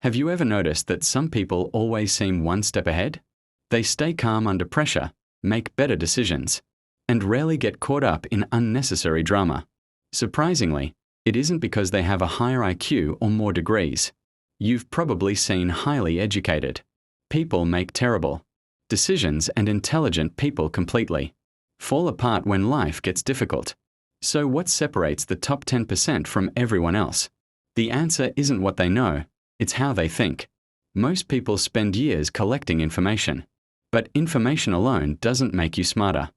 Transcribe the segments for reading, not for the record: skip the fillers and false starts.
Have you ever noticed that some people always seem one step ahead? They stay calm under pressure, make better decisions, and rarely get caught up in unnecessary drama. Surprisingly, it isn't because they have a higher IQ or more degrees. You've probably seen highly educated people make terrible decisions, and intelligent people completely fall apart when life gets difficult. So what separates the top 10% from everyone else? The answer isn't what they know, it's how they think. Most people spend years collecting information, but information alone doesn't make you smarter.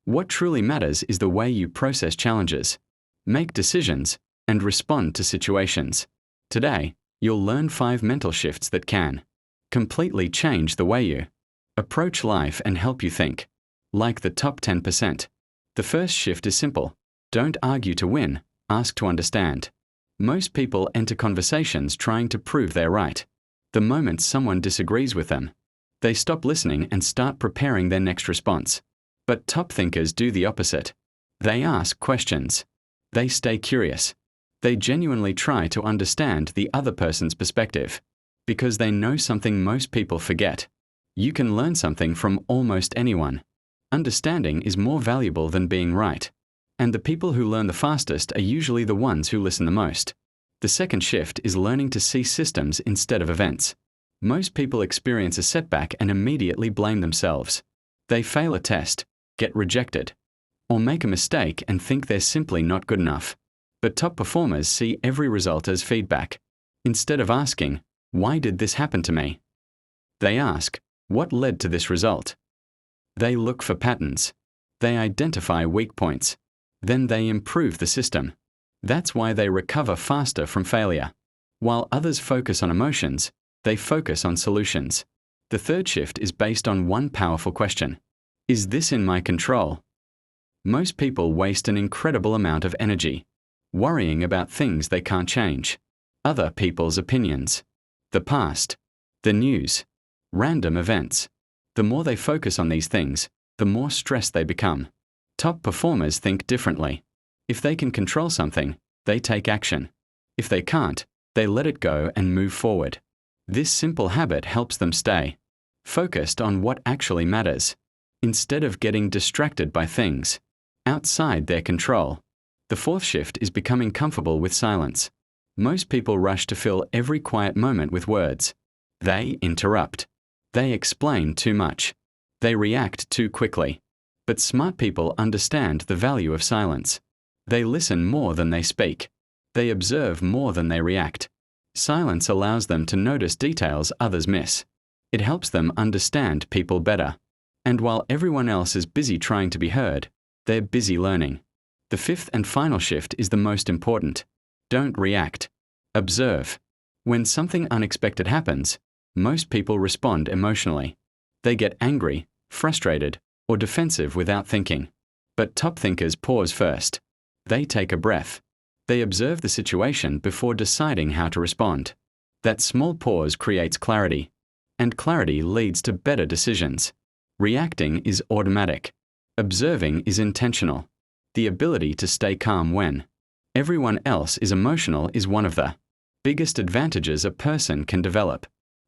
What truly matters is the way you process challenges, make decisions, and respond to situations. Today, you'll learn 5 mental shifts that can completely change the way you approach life and help you think like the top 10%. The first shift is simple. Don't argue to win, ask to understand. Most people enter conversations trying to prove they're right. The moment someone disagrees with them, they stop listening and start preparing their next response. But top thinkers do the opposite. They ask questions. They stay curious. They genuinely try to understand the other person's perspective, because they know something most people forget. You can learn something from almost anyone. Understanding is more valuable than being right. And the people who learn the fastest are usually the ones who listen the most. The second shift is learning to see systems instead of events. Most people experience a setback and immediately blame themselves. They fail a test, get rejected, or make a mistake and think they're simply not good enough. But top performers see every result as feedback. Instead of asking, "Why did this happen to me?" they ask, "What led to this result?" They look for patterns. They identify weak points. Then they improve the system. That's why they recover faster from failure. While others focus on emotions, they focus on solutions. The third shift is based on one powerful question. Is this in my control? Most people waste an incredible amount of energy worrying about things they can't change. Other people's opinions, the past, the news, random events. The more they focus on these things, the more stressed they become. Top performers think differently. If they can control something, they take action. If they can't, they let it go and move forward. This simple habit helps them stay focused on what actually matters, instead of getting distracted by things outside their control. The fourth shift is becoming comfortable with silence. Most people rush to fill every quiet moment with words. They interrupt. They explain too much. They react too quickly. But smart people understand the value of silence. They listen more than they speak. They observe more than they react. Silence allows them to notice details others miss. It helps them understand people better. And while everyone else is busy trying to be heard, they're busy learning. The fifth and final shift is the most important. Don't react. Observe. When something unexpected happens, most people respond emotionally. They get angry, frustrated, or defensive without thinking. But top thinkers pause first. They take a breath. They observe the situation before deciding how to respond. That small pause creates clarity, and clarity leads to better decisions. Reacting is automatic. Observing is intentional. The ability to stay calm when everyone else is emotional is one of the biggest advantages a person can develop.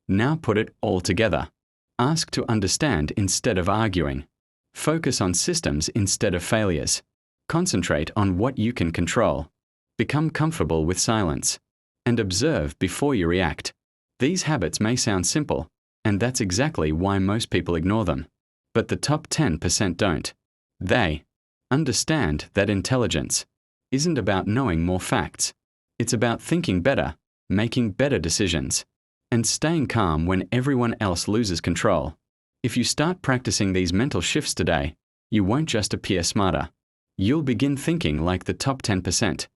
Now put it all together. Ask to understand instead of arguing. Focus on systems instead of failures. Concentrate on what you can control. Become comfortable with silence. And observe before you react. These habits may sound simple, and that's exactly why most people ignore them. But the top 10% don't. They understand that intelligence isn't about knowing more facts. It's about thinking better, making better decisions, and staying calm when everyone else loses control. If you start practicing these mental shifts today, you won't just appear smarter. You'll begin thinking like the top 10%.